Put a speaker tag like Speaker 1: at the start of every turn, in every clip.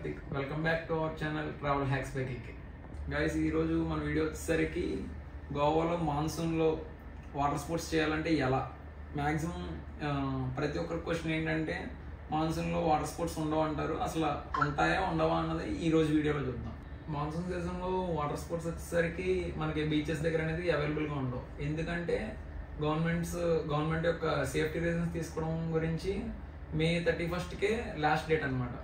Speaker 1: Karthik. Welcome back to our channel travel hacks by KK. Guys, ఈరోజు మన video వచ్చేసరికి గోవాలో మాన్సూన్లో వాటర్ స్పోర్ట్స్ చేయాలంటే ఎలా. మ్యాక్సిమం ప్రతి ఒక్కరి క్వశ్చన్ ఏంటంటే మాన్సూన్లో వాటర్ స్పోర్ట్స్ ఉండవు అంటారు. అసలు ఉంటాయా ఉండవా అన్నది ఈరోజు వీడియోలో చూద్దాం. మాన్సూన్ సీజన్లో వాటర్ స్పోర్ట్స్ వచ్చేసరికి మనకి బీచెస్ దగ్గర అనేది అవైలబుల్గా ఉండవు. ఎందుకంటే గవర్నమెంట్ యొక్క సేఫ్టీ రీజన్స్ తీసుకోవడం గురించి మే 31కే లాస్ట్ డేట్ అనమాట.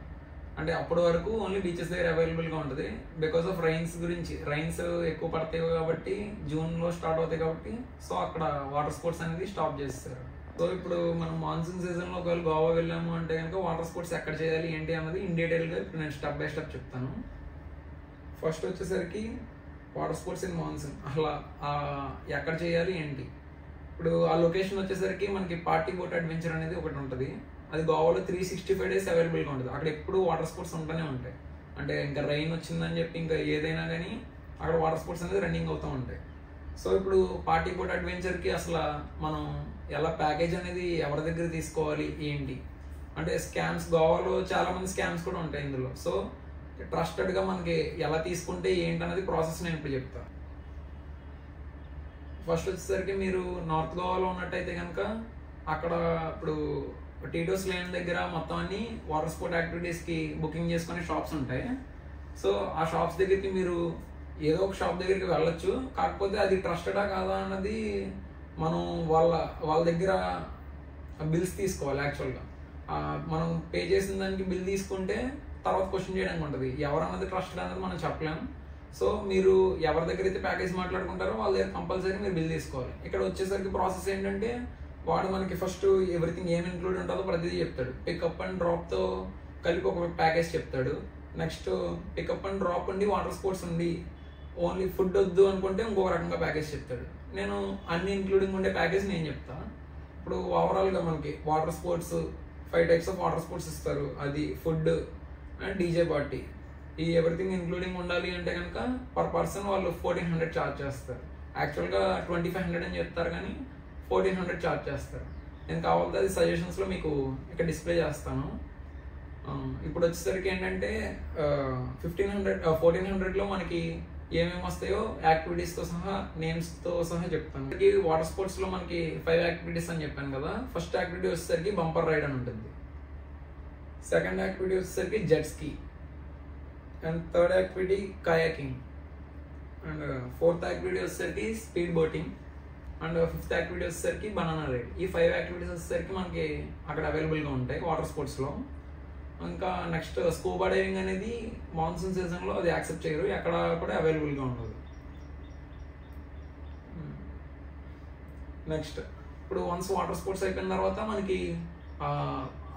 Speaker 1: అంటే అప్పటి వరకు ఓన్లీ బీచెస్ దగ్గర అవైలబుల్గా ఉంటుంది. బికాస్ ఆఫ్ రైన్స్ ఎక్కువ పడతాయి కాబట్టి, జూన్లో స్టార్ట్ అవుతాయి కాబట్టి, సో అక్కడ వాటర్ స్పోర్ట్స్ అనేది స్టాప్ చేస్తారు. సో ఇప్పుడు మనం మాన్సూన్ సీజన్లో ఒకవేళ గోవా వెళ్ళాము అంటే కనుక వాటర్ స్పోర్ట్స్ ఎక్కడ చేయాలి ఏంటి అన్నది ఇన్ డీటెయిల్గా ఇప్పుడు నేను స్టెప్ బై స్టెప్ చెప్తాను. ఫస్ట్ వచ్చేసరికి వాటర్ స్పోర్ట్స్ ఇన్ మాన్సూన్ అసలు ఎక్కడ చేయాలి ఏంటి. ఇప్పుడు ఆ లొకేషన్ వచ్చేసరికి మనకి పార్టీ బోట్ అడ్వెంచర్ అనేది ఒకటి ఉంటుంది. అది గోవాలో 365 days అవైలబుల్గా ఉంటుంది. అక్కడ ఎప్పుడు వాటర్ స్పోర్ట్స్ ఉంటూనే ఉంటాయి. అంటే ఇంకా రైన్ వచ్చిందని చెప్పి ఇంకా ఏదైనా కానీ అక్కడ వాటర్ స్పోర్ట్స్ అనేది రన్నింగ్ అవుతూ ఉంటాయి. సో ఇప్పుడు పార్టీ బోట్ అడ్వెంచర్కి అసలు మనం ఎలా ప్యాకేజ్ అనేది ఎవరి దగ్గర తీసుకోవాలి ఏంటి అంటే స్కామ్స్, గోవాలో చాలా మంది స్కామ్స్ కూడా ఉంటాయి ఇందులో. సో ట్రస్టెడ్గా మనకి ఎలా తీసుకుంటే ఏంటి అనేది ప్రాసెస్ నేను ఇప్పుడు చెప్తాను. ఫస్ట్ వచ్చేసరికి మీరు నార్త్ గోవాలో ఉన్నట్టయితే కనుక అక్కడ ఇప్పుడు టీటోస్ లేన్ దగ్గర మొత్తం అన్ని వాటర్ స్పోర్ట్ యాక్టివిటీస్కి బుకింగ్ చేసుకునే షాప్స్ ఉంటాయి. సో ఆ షాప్స్ దగ్గరికి మీరు ఏదో ఒక షాప్ దగ్గరికి వెళ్ళొచ్చు. కాకపోతే అది ట్రస్టెడా కాదా అన్నది మనం వాళ్ళ దగ్గర బిల్స్ తీసుకోవాలి. యాక్చువల్గా మనం పే చేసిన దానికి బిల్ తీసుకుంటే తర్వాత క్వశ్చన్ చేయడానికి ఉంటుంది. ఎవరన్నది ట్రస్టెడ్ అన్నది మనం చెప్పలేము. సో మీరు ఎవరి దగ్గర అయితే ప్యాకేజ్ మాట్లాడుకుంటారో వాళ్ళ దగ్గర కంపల్సరీ మీరు బిల్ తీసుకోవాలి. ఇక్కడ వచ్చేసరికి ప్రాసెస్ ఏంటంటే వాడు మనకి ఫస్ట్ ఎవ్రీథింగ్ ఏమి ఇంక్లూడ్ ఉంటుందో ప్రతిదీ చెప్తాడు. పికప్ అండ్ డ్రాప్తో కలిపి ఒక ప్యాకేజ్ చెప్తాడు. నెక్స్ట్ పికప్ అండ్ డ్రాప్ ఉండి వాటర్ స్పోర్ట్స్ ఉండి ఓన్లీ ఫుడ్ వద్దు అనుకుంటే ఇంకొక రకంగా ప్యాకేజ్ చెప్తాడు. నేను అన్ని ఇంక్లూడింగ్ ఉండే ప్యాకేజ్ నేను చెప్తాను. ఇప్పుడు ఓవరాల్గా మనకి water sports 5 types of water sports ఇస్తారు. అది ఫుడ్ అండ్ డీజే పార్టీ, ఈ ఎవ్రీథింగ్ ఇంక్లూడింగ్ ఉండాలి అంటే కనుక పర్ పర్సన్ వాళ్ళు 1400 ఛార్జ్ చేస్తారు. యాక్చువల్గా 2500 అని చెప్తారు కానీ 1400 ఛార్జ్ చేస్తారు. నేను కావాలంటే అది సజెషన్స్లో మీకు ఇక్కడ డిస్ప్లే చేస్తాను. ఇప్పుడు వచ్చేసరికి ఏంటంటే 1400లో మనకి ఏమేమి వస్తాయో యాక్టివిటీస్తో సహా నేమ్స్తో సహా చెప్తాను. వాటర్ స్పోర్ట్స్లో మనకి 5 యాక్టివిటీస్ అని చెప్పాను కదా. ఫస్ట్ యాక్టివిటీ వచ్చేసరికి బంపర్ రైడ్ అని ఉంటుంది. సెకండ్ యాక్టివిటీ వచ్చేసరికి jet ski and third activity kayaking and fourth activity వచ్చేసరికి speed boating and fifth activity వచ్చేసరికి బనానా రైడ్. ఈ 5 యాక్టివిటీస్ వచ్చేసరికి మనకి అక్కడ అవైలబుల్గా ఉంటాయి వాటర్ స్పోర్ట్స్లో. ఇంకా నెక్స్ట్ స్కూబా డైవింగ్ అనేది మాన్సూన్ సీజన్లో అది యాక్సెప్ట్ చేయరు, ఎక్కడ కూడా అవైలబుల్గా ఉండదు. నెక్స్ట్ ఇప్పుడు వన్స్ వాటర్ స్పోర్ట్స్ అయిపోయిన తర్వాత మనకి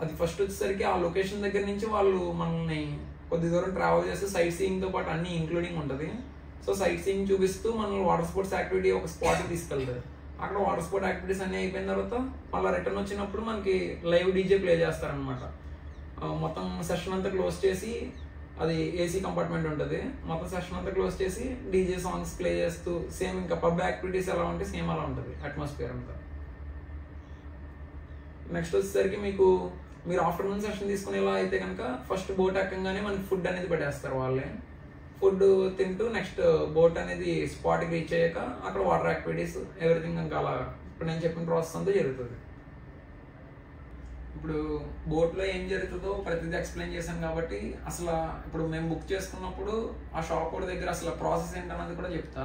Speaker 1: అది ఫస్ట్ వచ్చేసరికి ఆ లొకేషన్ దగ్గర నుంచి వాళ్ళు మనల్ని కొద్ది దూరం ట్రావెల్ చేస్తే సైట్ సీయింగ్తో పాటు అన్ని ఇంక్లూడింగ్ ఉంటుంది. సో సైట్ సీయింగ్ చూపిస్తూ మనల్ని వాటర్ స్పోర్ట్స్ యాక్టివిటీ ఒక స్పాట్కి తీసుకెళ్తారు. అక్కడ వాటర్ స్పోర్ట్ యాక్టివిటీస్ అన్నీ అయిపోయిన తర్వాత మళ్ళీ రిటర్న్ వచ్చినప్పుడు మనకి లైవ్ డీజే ప్లే చేస్తారనమాట. మొత్తం సెషన్ అంతా క్లోజ్ చేసి, అది ఏసీ కంపార్ట్మెంట్ ఉంటుంది, మొత్తం సెషన్ అంతా క్లోజ్ చేసి డీజే సాంగ్స్ ప్లే చేస్తూ సేమ్ ఇంకా పబ్ యాక్టివిటీస్ ఎలా ఉంటే సేమ్ అలా ఉంటుంది అట్మాస్ఫియర్ అంతా. నెక్స్ట్ వచ్చేసరికి మీరు ఆఫ్టర్నూన్ సెషన్ తీసుకునేలా అయితే కనుక ఫస్ట్ బోట్ ఎక్కగానే మనకి ఫుడ్ అనేది పెట్టేస్తారు వాళ్ళే. ఫుడ్ తింటూ నెక్స్ట్ బోట్ అనేది స్పాట్కి రీచ్ అయ్యాక అక్కడ వాటర్ యాక్టివిటీస్ ఎవ్రీథింగ్ ఇంకా అలా ఇప్పుడు నేను చెప్పిన ప్రాసెస్ అంతా జరుగుతుంది. ఇప్పుడు బోట్లో ఏం జరుగుతుందో ప్రతిదీ ఎక్స్ప్లెయిన్ చేశాను కాబట్టి అసలు ఇప్పుడు మేము బుక్ చేసుకున్నప్పుడు ఆ షాప్ కూడా దగ్గర అసలు ప్రాసెస్ ఏంటన్నది కూడా చెప్తా.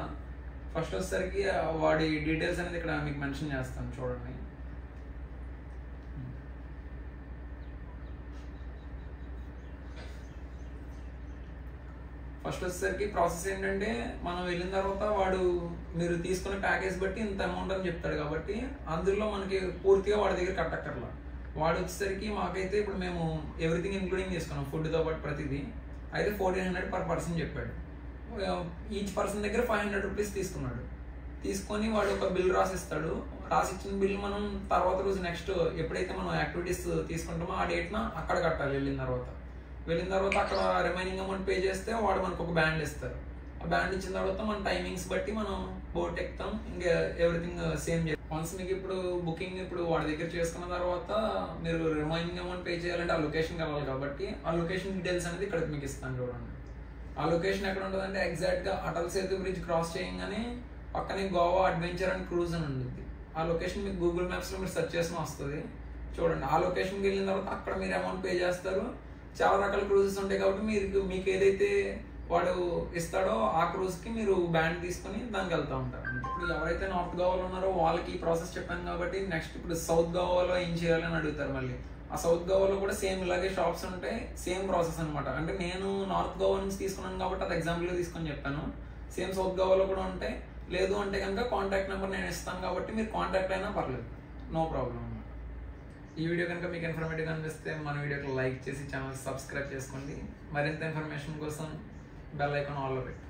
Speaker 1: ఫస్ట్ వచ్చేసరికి వాడి డీటెయిల్స్ అనేది ఇక్కడ మీకు మెన్షన్ చేస్తాను చూడండి. ఫస్ట్ వచ్చేసరికి ప్రాసెస్ ఏంటంటే మనం వెళ్ళిన తర్వాత వాడు మీరు తీసుకునే ప్యాకేజ్ బట్టి ఇంత అమౌంట్ అని చెప్తాడు కాబట్టి అందులో మనకి పూర్తిగా వాడి దగ్గర కట్టక్కర్లా. వాడు వచ్చేసరికి మాకైతే ఇప్పుడు మేము ఎవ్రీథింగ్ ఇంక్లూడింగ్ చేసుకున్నాం ఫుడ్తో పాటు ప్రతిదీ. అయితే 1400 పర్ పర్సన్ చెప్పాడు. ఈచ్ పర్సన్ దగ్గర 500 రూపీస్ తీసుకున్నాడు. తీసుకొని వాడు ఒక బిల్ రాసిస్తాడు. రాసిచ్చిన బిల్ మనం తర్వాత రోజు నెక్స్ట్ ఎప్పుడైతే మనం యాక్టివిటీస్ తీసుకుంటామో ఆ డేట్న అక్కడ కట్టాలి. వెళ్ళిన తర్వాత అక్కడ రిమైనింగ్ అమౌంట్ పే చేస్తే వాడు మనకు ఒక బ్యాండ్ ఇస్తారు. ఆ బ్యాండ్ ఇచ్చిన తర్వాత మన టైమింగ్స్ బట్టి మనం బోట్ ఎక్కుతాం. ఇంకా ఎవ్రీథింగ్ సేమ్ చేస్తాం. వన్స్ మీకు ఇప్పుడు బుకింగ్ ఇప్పుడు వాడి దగ్గర చేసుకున్న తర్వాత మీరు రిమైనింగ్ అమౌంట్ పే చేయాలంటే ఆ లొకేషన్కి వెళ్ళాలి కాబట్టి ఆ లొకేషన్ డీటెయిల్స్ అనేది ఇక్కడ మీకు ఇస్తాను చూడండి. ఆ లొకేషన్ ఎక్కడ ఉంటుంది అంటే ఎగ్జాక్ట్గా అటల్ సేతు బ్రిడ్జ్ క్రాస్ చేయగానే పక్కనే గోవా అడ్వెంచర్ అండ్ క్రూజ్ అని ఉంటుంది. ఆ లొకేషన్ మీకు గూగుల్ మ్యాప్స్లో మీరు సెర్చ్ చేసిన వస్తుంది చూడండి. ఆ లొకేషన్కి వెళ్ళిన తర్వాత అక్కడ మీరు అమౌంట్ పే చేస్తారు. చాలా రకాల క్రూజెస్ ఉంటాయి కాబట్టి మీకు ఏదైతే వాడు ఇస్తాడో ఆ క్రూజ్కి మీరు బ్యాండ్ తీసుకొని దానికి వెళ్తూ ఉంటారు. ఇప్పుడు ఎవరైతే నార్త్ గోవాలో ఉన్నారో వాళ్ళకి ఈ ప్రాసెస్ చెప్పాను కాబట్టి నెక్స్ట్ ఇప్పుడు సౌత్ గోవాలో ఏం చేయాలని అడుగుతారు మళ్ళీ. ఆ సౌత్ గోవాలో కూడా సేమ్ ఇలాగే షాప్స్ ఉంటాయి, సేమ్ ప్రాసెస్ అనమాట. అంటే నేను నార్త్ గోవా నుంచి తీసుకున్నాను కాబట్టి అది ఎగ్జాంపుల్గా తీసుకొని చెప్పాను. సేమ్ సౌత్ గోవాలో కూడా ఉంటాయి. లేదు అంటే కనుక కాంటాక్ట్ నెంబర్ నేను ఇస్తాను కాబట్టి మీరు కాంటాక్ట్ అయినా పర్లేదు, నో ప్రాబ్లం. ఈ వీడియో కనుక మీకు ఇన్ఫర్మేటివ్గా అనిపిస్తే మన వీడియోకి లైక్ చేసి ఛానల్ సబ్స్క్రైబ్ చేసుకోండి. మరింత ఇన్ఫర్మేషన్ కోసం బెల్ ఐకాన్ ఆన్లో పెట్టి